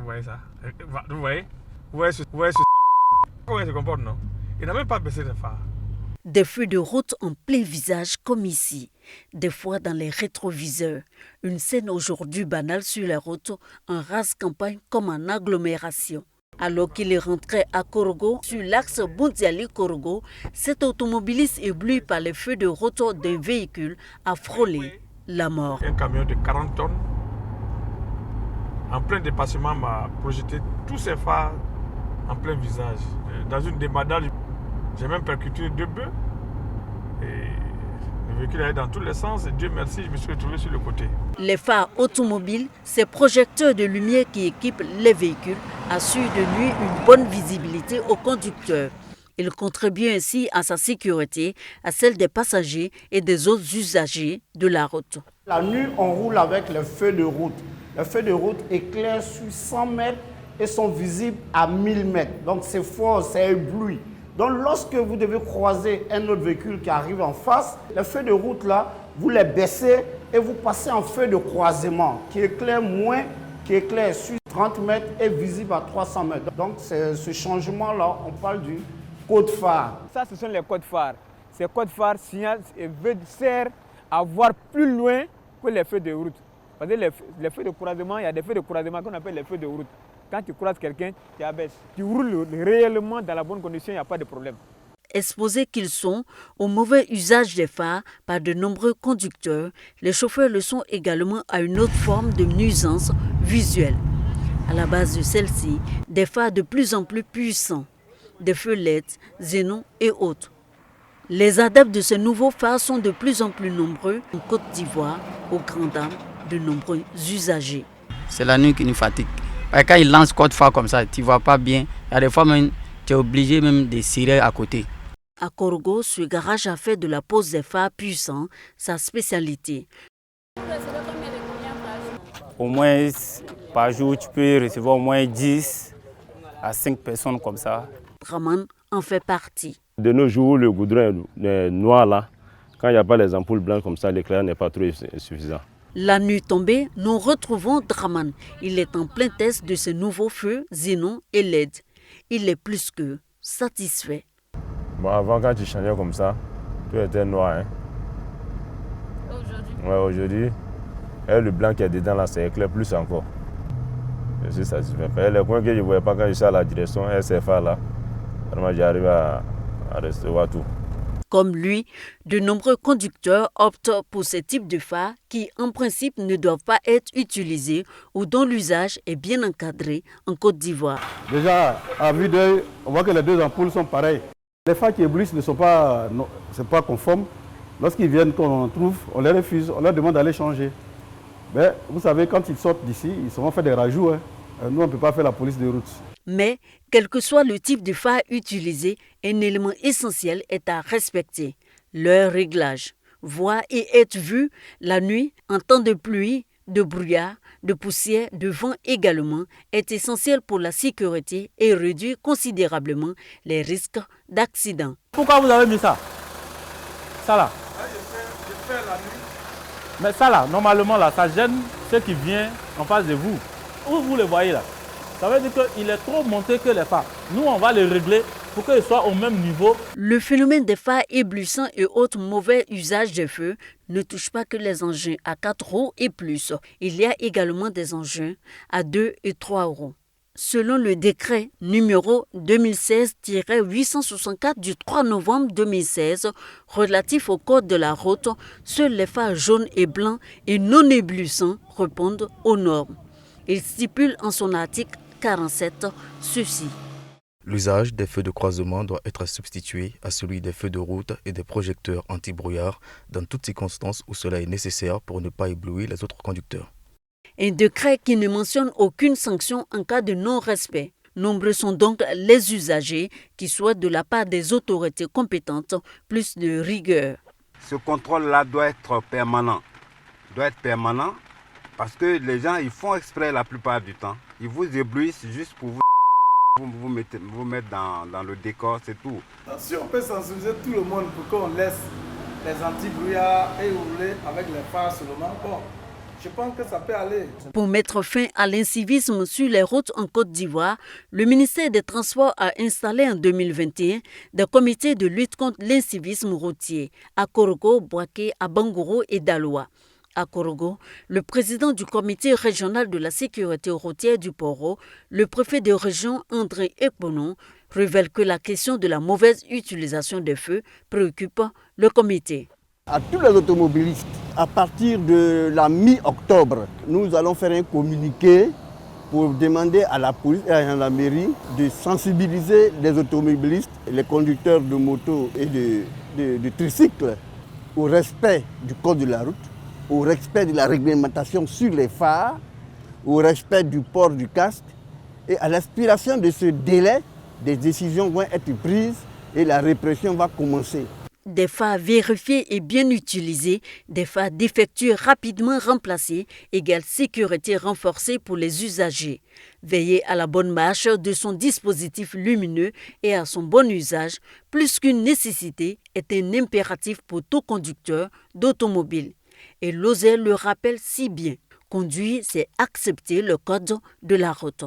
Vous voyez ça? Vous voyez? Vous voyez comment il se comporte, non? Il n'a même pas baissé les phares. Des feux de route en plein visage comme ici, des fois dans les rétroviseurs. Une scène aujourd'hui banale sur les routes, en rase campagne comme en agglomération. Alors qu'il est rentré à Korogo, sur l'axe Bundiali-Korogo, cet automobiliste ébloui par les feux de route d'un véhicule a frôlé la mort. Un camion de 40 tonnes, en plein dépassement, m'a projeté tous ses phares en plein visage. Dans une débandade, j'ai même percuté 2 bœufs. Et le véhicule allait dans tous les sens. Et Dieu merci, je me suis retrouvé sur le côté. Les phares automobiles, ces projecteurs de lumière qui équipent les véhicules, assurent de nuit une bonne visibilité aux conducteurs. Ils contribuent ainsi à sa sécurité, à celle des passagers et des autres usagers de la route. La nuit, on roule avec les feux de route. Les feux de route éclairent sur 100 mètres et sont visibles à 1000 mètres. Donc c'est fort, c'est ébloui. Donc lorsque vous devez croiser un autre véhicule qui arrive en face, les feux de route là, vous les baissez et vous passez en feu de croisement qui éclaire sur 30 mètres et visible à 300 mètres. Donc ce changement-là, on parle du code phare. Ça, ce sont les codes phares. Ces codes phares servent à voir plus loin que les feux de route. Parce que les feux de croisement, il y a des feux de croisement qu'on appelle les feux de route. Quand tu croises quelqu'un, tu abaisses. Tu roules réellement dans la bonne condition, il n'y a pas de problème. Exposés qu'ils sont au mauvais usage des phares par de nombreux conducteurs, les chauffeurs le sont également à une autre forme de nuisance visuelle. À la base de celle-ci, des phares de plus en plus puissants, des feux LED, xénon et autres. Les adeptes de ces nouveaux phares sont de plus en plus nombreux en Côte d'Ivoire, aux grandes dames de nombreux usagers. C'est la nuit qui nous fatigue. Quand ils lancent code phare comme ça, tu ne vois pas bien. Il y a des fois même, tu es obligé même de cirer à côté. À Korogo, ce garage a fait de la pose des phares puissants sa spécialité. Au moins, par jour, tu peux recevoir au moins 10 à 5 personnes comme ça. Draman en fait partie. De nos jours, le goudron est noir là. Quand il n'y a pas les ampoules blanches comme ça, l'éclairage n'est pas trop suffisant. La nuit tombée, nous retrouvons Draman. Il est en plein test de ces nouveaux feux, xénon et LED. Il est plus que satisfait. Bon, avant, quand tu changeais comme ça, tout était noir. Hein? Aujourd'hui? Ouais, aujourd'hui. Et le blanc qui est dedans là, c'est éclair plus encore. Je suis satisfait. Et les coins que je ne voyais pas quand je suis à la direction, ces phares là, vraiment j'arrive à recevoir tout. Comme lui, de nombreux conducteurs optent pour ce type de phares qui, en principe, ne doivent pas être utilisés ou dont l'usage est bien encadré en Côte d'Ivoire. Déjà, à vue d'œil, on voit que les deux ampoules sont pareilles. Les phares qui éblouissent ne sont pas, conformes. Lorsqu'ils viennent, qu'on en trouve, on les refuse, on leur demande d'aller changer. Mais vous savez, quand ils sortent d'ici, ils seront fait des rajouts. Hein. Nous, on ne peut pas faire la police de route. Mais, quel que soit le type de phare utilisé, un élément essentiel est à respecter, leur réglage. Voir et être vu la nuit, en temps de pluie, de brouillard, de poussière, de vent également, est essentiel pour la sécurité et réduit considérablement les risques d'accident. Pourquoi vous avez mis ça? Ça là? Je fais la nuit. Mais ça là, normalement là, ça gêne ceux qui viennent en face de vous. Où vous le voyez là? Ça veut dire qu'il est trop monté que les phares. Nous, on va les régler pour qu'ils soient au même niveau. Le phénomène des phares éblouissants et autres mauvais usages des feux ne touche pas que les engins à 4 roues et plus. Il y a également des engins à 2 et 3 roues. Selon le décret numéro 2016-864 du 3 novembre 2016 relatif au code de la route, seuls les phares jaunes et blancs et non éblouissants répondent aux normes. Il stipule en son article 47 ceci. L'usage des feux de croisement doit être substitué à celui des feux de route et des projecteurs anti-brouillard dans toutes circonstances où cela est nécessaire pour ne pas éblouir les autres conducteurs. Un décret qui ne mentionne aucune sanction en cas de non-respect. Nombreux sont donc les usagers qui souhaitent de la part des autorités compétentes plus de rigueur. Ce contrôle-là doit être permanent. Parce que les gens, ils font exprès la plupart du temps. Ils vous éblouissent juste pour vous mettre dans le décor, c'est tout. Si on peut sensibiliser tout le monde pour qu'on laisse les anti-brouillards et rouler avec les phares seulement, bon, Je pense que ça peut aller. Pour mettre fin à l'incivisme sur les routes en Côte d'Ivoire, le ministère des Transports a installé en 2021 des comités de lutte contre l'incivisme routier à Korogo, Boaké, à Bangouro et Daloa. À Korogo, le président du comité régional de la sécurité routière du Poro, le préfet de région André Ekponon, révèle que la question de la mauvaise utilisation des feux préoccupe le comité. À tous les automobilistes, à partir de la mi-octobre, nous allons faire un communiqué pour demander à la police et à la mairie de sensibiliser les automobilistes, les conducteurs de motos et de tricycles au respect du code de la route, au respect de la réglementation sur les phares, au respect du port du casque et à l'expiration de ce délai, des décisions vont être prises et la répression va commencer. Des phares vérifiés et bien utilisés, des phares défectueux rapidement remplacés, égale sécurité renforcée pour les usagers. Veiller à la bonne marche de son dispositif lumineux et à son bon usage, plus qu'une nécessité, est un impératif pour tout conducteur d'automobile. Et Lozère le rappelle si bien. Conduire, c'est accepter le code de la route.